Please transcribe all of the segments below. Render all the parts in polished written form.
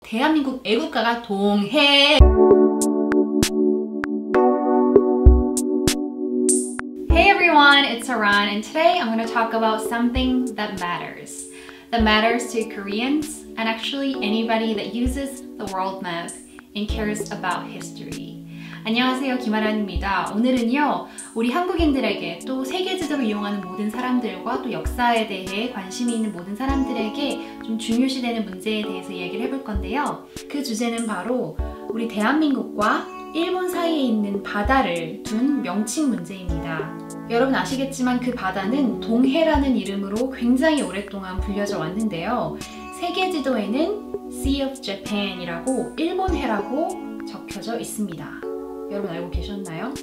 대한민국 애국가가 동해. Hey everyone, it's Aran, and today I'm going to talk about something that matters to Koreans and actually anybody that uses the world map and cares about history. 안녕하세요, 김아란입니다. 오늘은요, 우리 한국인들에게 또 세계 지도를 이용하는 모든 사람들과 또 역사에 대해 관심이 있는 모든 사람들에게 좀 중요시되는 문제에 대해서 이야기를 해볼 건데요. 그 주제는 바로 우리 대한민국과 일본 사이에 있는 바다를 둔 명칭 문제입니다. 여러분 아시겠지만 그 바다는 동해라는 이름으로 굉장히 오랫동안 불려져 왔는데요. 세계 지도에는 Sea of Japan이라고 일본해라고 적혀져 있습니다. 여러분 알고 계셨나요?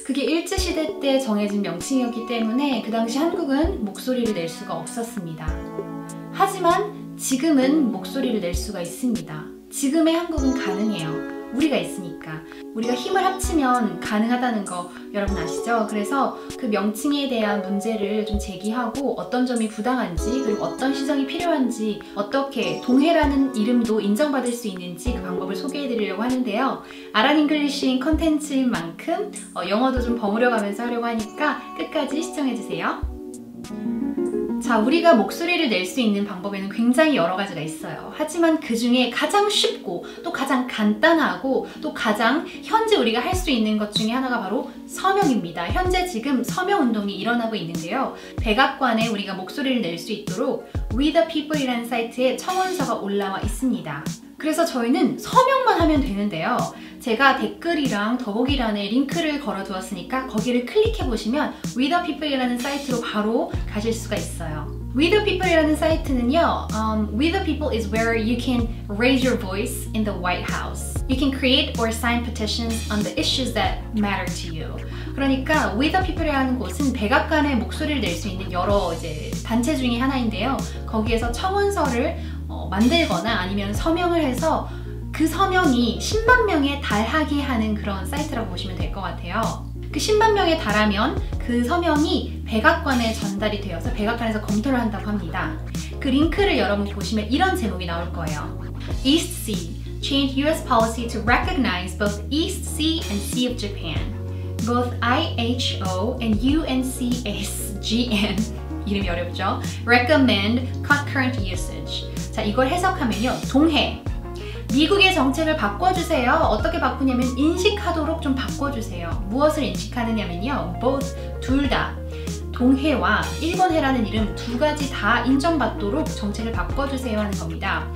그게 일제시대 때 정해진 명칭이었기 때문에 그 당시 한국은 목소리를 낼 수가 없었습니다. 하지만 지금은 목소리를 낼 수가 있습니다. 지금의 한국은 가능해요. 우리가 있으니까. 우리가 힘을 합치면 가능하다는 거 여러분 아시죠? 그래서 그 명칭에 대한 문제를 좀 제기하고 어떤 점이 부당한지 그리고 어떤 시정이 필요한지 어떻게 동해라는 이름도 인정받을 수 있는지 그 방법을 소개해드리려고 하는데요. 아란 잉글리시인 컨텐츠인 만큼 영어도 좀 버무려가면서 하려고 하니까 끝까지 시청해주세요. 자, 우리가 목소리를 낼 수 있는 방법에는 굉장히 여러 가지가 있어요. 하지만 그 중에 가장 쉽고 또 가장 간단하고 또 가장 현재 우리가 할 수 있는 것 중에 하나가 바로 서명입니다. 현재 지금 서명운동이 일어나고 있는데요. 백악관에 우리가 목소리를 낼 수 있도록 We the People이라는 사이트에 청원서가 올라와 있습니다. 그래서 저희는 서명만 하면 되는데요. 제가 댓글이랑 더보기란에 링크를 걸어두었으니까 거기를 클릭해보시면 We the People이라는 사이트로 바로 가실 수가 있어요. We the People이라는 사이트는요, We the People is where you can raise your voice in the White House. You can create or sign petitions on the issues that matter to you. 그러니까 We the People이라는 곳은 백악관에 목소리를 낼 수 있는 여러 단체 중에 하나인데요. 거기에서 청원서를 만들거나 아니면 서명을 해서 그 서명이 10만 명에 달하게 하는 그런 사이트라고 보시면 될 것 같아요. 그 10만 명에 달하면 그 서명이 백악관에 전달이 되어서 백악관에서 검토를 한다고 합니다. 그 링크를 여러분 보시면 이런 제목이 나올 거예요. East Sea. Change US policy to recognize both East Sea and Sea of Japan. Both IHO and UNCSGN 이름이 어렵죠? Recommend concurrent usage. 자, 이걸 해석하면요. 동해. 미국의 정책을 바꿔주세요. 어떻게 바꾸냐면 인식하도록 좀 바꿔주세요. 무엇을 인식하느냐면요. both, 둘 다. 동해와 일본해라는 이름 두 가지 다 인정받도록 정책을 바꿔주세요 하는 겁니다.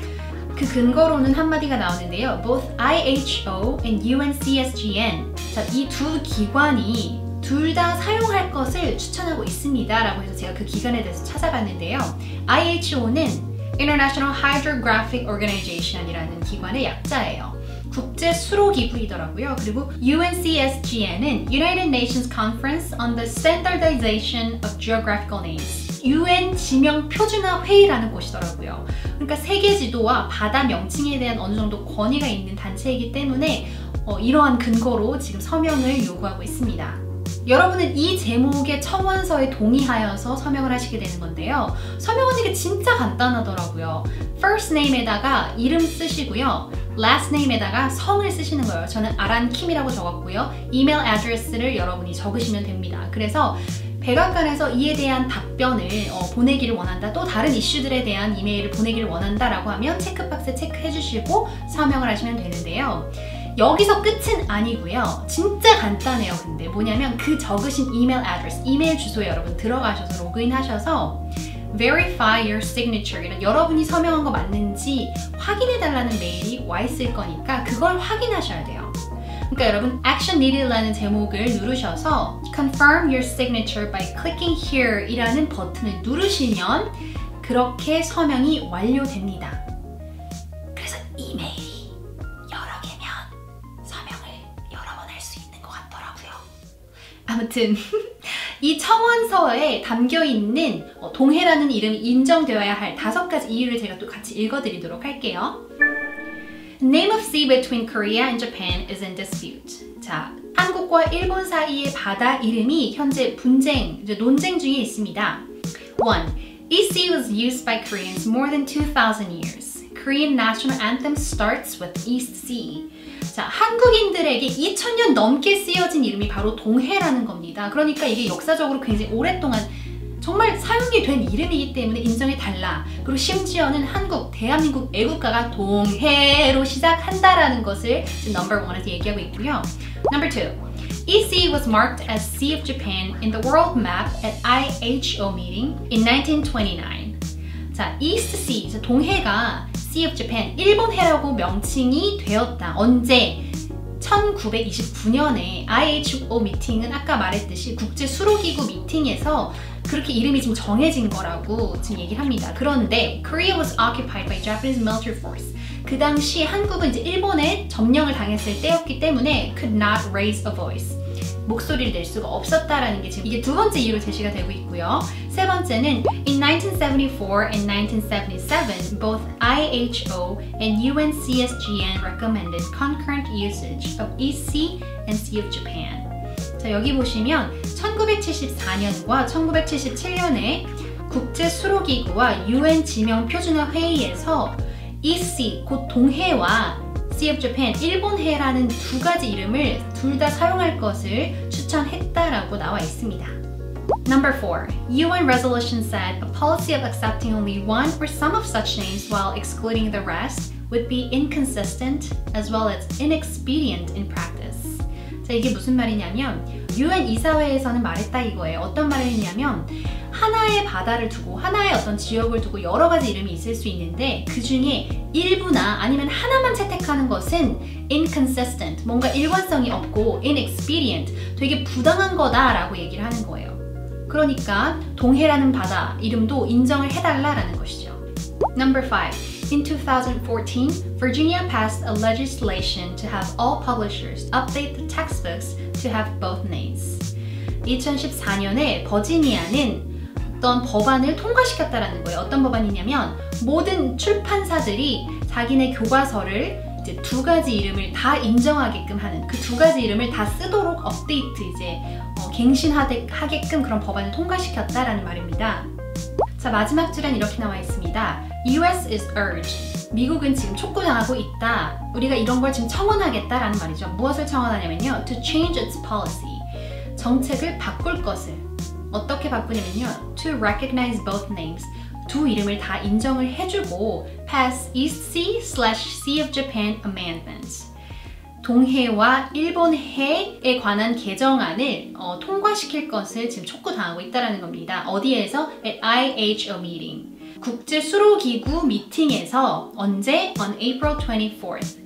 그 근거로는 한마디가 나오는데요. both IHO and UNCSGN. 자, 이 두 기관이 둘 다 사용할 것을 추천하고 있습니다. 라고 해서 제가 그 기관에 대해서 찾아봤는데요. IHO는 International Hydrographic Organization이라는 기관의 약자예요. 국제 수로 기구이더라고요. 그리고 UNCSGN은 United Nations Conference on the Standardization of Geographical Names. UN 지명 표준화 회의라는 곳이더라고요. 그러니까 세계 지도와 바다 명칭에 대한 어느 정도 권위가 있는 단체이기 때문에 이러한 근거로 지금 서명을 요구하고 있습니다. 여러분은 이 제목의 청원서에 동의하여서 서명을 하시게 되는 건데요. 서명은 이게 진짜 간단하더라고요. First name에다가 이름 쓰시고요. Last name에다가 성을 쓰시는 거예요. 저는 아란킴이라고 적었고요. 이메일 애드레스를 여러분이 적으시면 됩니다. 그래서 백악관에서 이에 대한 답변을 보내기를 원한다. 또 다른 이슈들에 대한 이메일을 보내기를 원한다 라고 하면 체크박스에 체크해 주시고 서명을 하시면 되는데요. 여기서 끝은 아니고요. 진짜 간단해요. 근데 뭐냐면 그 적으신 이메일 애드레스, 이메일 주소에 여러분 들어가셔서 로그인 하셔서 Verify your signature 이런 여러분이 서명한 거 맞는지 확인해 달라는 메일이 와 있을 거니까 그걸 확인하셔야 돼요. 그러니까 여러분 Action Needed라는 제목을 누르셔서 Confirm your signature by clicking here 이라는 버튼을 누르시면 그렇게 서명이 완료됩니다. 그래서 이메일이 아무튼 이 청원서에 담겨있는 동해라는 이름이 인정되어야 할 5가지 이유를 제가 또 같이 읽어드리도록 할게요. Name of sea between Korea and Japan is in dispute. 자, 한국과 일본 사이의 바다 이름이 현재 논쟁 중에 있습니다. 1. East Sea was used by Koreans more than 2,000 years. Korean national anthem starts with East Sea. 자, 한국인들에게 2000년 넘게 쓰여진 이름이 바로 동해라는 겁니다. 그러니까 이게 역사적으로 굉장히 오랫동안 정말 사용이 된 이름이기 때문에 인정해달라. 그리고 심지어는 한국, 대한민국 애국가가 동해로 시작한다라는 것을 지금 넘버 1에서 얘기하고 있고요. 넘버 2. East Sea was marked as Sea of Japan in the world map at IHO meeting in 1929. 자, East Sea, 동해가 Sea of Japan, 일본해라고 명칭이 되었다. 언제? 1929년에 IHO 미팅은 아까 말했듯이 국제수로기구 미팅에서 그렇게 이름이 지금 정해진 거라고 지금 얘기를 합니다. 그런데 Korea was occupied by Japanese military force. 그 당시 한국은 이제 일본에 점령을 당했을 때였기 때문에 could not raise a voice. 목소리를 낼 수가 없었다라는 게 지금 이게 두 번째 이유로 제시가 되고 있고요. 세 번째는 in 1974 and 1977, both IHO and UNCSGN recommended concurrent usage of East Sea and Sea of Japan. 자, 여기 보시면 1974년과 1977년에 국제수로기구와 UN 지명표준화 회의에서 East Sea, 곧 동해와 Sea of Japan, 일본해라는 두 가지 이름을 둘 다 사용할 것을 추천했다라고 나와 있습니다. Number 4. UN resolution said a policy of accepting only one or some of such names while excluding the rest would be inconsistent as well as inexpedient in practice. 자, 이게 무슨 말이냐면 UN 이사회에서는 말했다 이거예요. 어떤 말을 했냐면 하나의 바다를 두고 하나의 어떤 지역을 두고 여러 가지 이름이 있을 수 있는데 그 중에 일부나 아니면 하나만 채택하는 것은 inconsistent, 뭔가 일관성이 없고 inexpedient, 되게 부당한 거다라고 얘기를 하는 거예요. 그러니까 동해라는 바다 이름도 인정을 해달라라는 것이죠. Number 5. In 2014, Virginia passed a legislation to have all publishers update the textbooks to have both names. 2014년에 버지니아는 어떤 법안을 통과시켰다라는 거예요. 어떤 법안이냐면 모든 출판사들이 자기네 교과서를 이제 두 가지 이름을 다 인정하게끔 하는 그 두 가지 이름을 다 쓰도록 업데이트 이제 갱신하게끔 그런 법안을 통과시켰다라는 말입니다. 자, 마지막 줄엔 이렇게 나와 있습니다. US is urged. 미국은 지금 촉구당하고 있다. 우리가 이런 걸 지금 청원하겠다라는 말이죠. 무엇을 청원하냐면요. To change its policy. 정책을 바꿀 것을. 어떻게 바꾸냐면요. To recognize both names. 두 이름을 다 인정을 해주고 pass East Sea/Sea of Japan amendments. 동해와 일본해에 관한 개정안을 통과시킬 것을 지금 촉구당하고 있다는 겁니다. 어디에서? At IHO meeting. 국제수로기구 미팅에서 언제? On April 24th,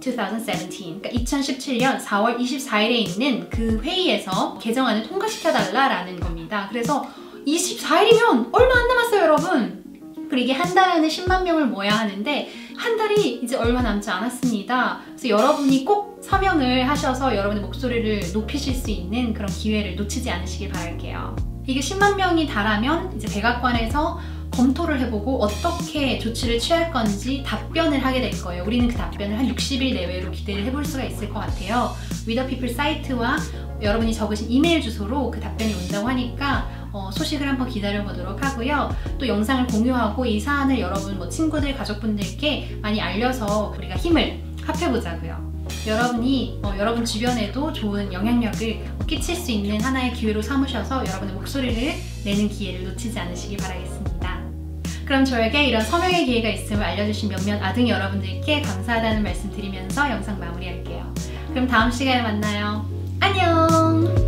2017. 그러니까 2017년 4월 24일에 있는 그 회의에서 개정안을 통과시켜달라는 겁니다. 그래서 24일이면 얼마 안 남았어요, 여러분. 그리고 이게 한 달 안에 10만 명을 모아야 하는데 한 달이 이제 얼마 남지 않았습니다. 그래서 여러분이 꼭 서명을 하셔서 여러분의 목소리를 높이실 수 있는 그런 기회를 놓치지 않으시길 바랄게요. 이게 10만 명이 달하면 이제 백악관에서 검토를 해보고 어떻게 조치를 취할 건지 답변을 하게 될 거예요. 우리는 그 답변을 한 60일 내외로 기대를 해볼 수가 있을 것 같아요. 위더피플 사이트와 여러분이 적으신 이메일 주소로 그 답변이 온다고 하니까 소식을 한번 기다려보도록 하고요. 또 영상을 공유하고 이 사안을 여러분 친구들, 가족분들께 많이 알려서 우리가 힘을 합해보자고요. 여러분이 여러분 주변에도 좋은 영향력을 끼칠 수 있는 하나의 기회로 삼으셔서 여러분의 목소리를 내는 기회를 놓치지 않으시길 바라겠습니다. 그럼 저에게 이런 서명의 기회가 있음을 알려주신 몇몇 아등 여러분들께 감사하다는 말씀 드리면서 영상 마무리할게요. 그럼 다음 시간에 만나요. 안녕!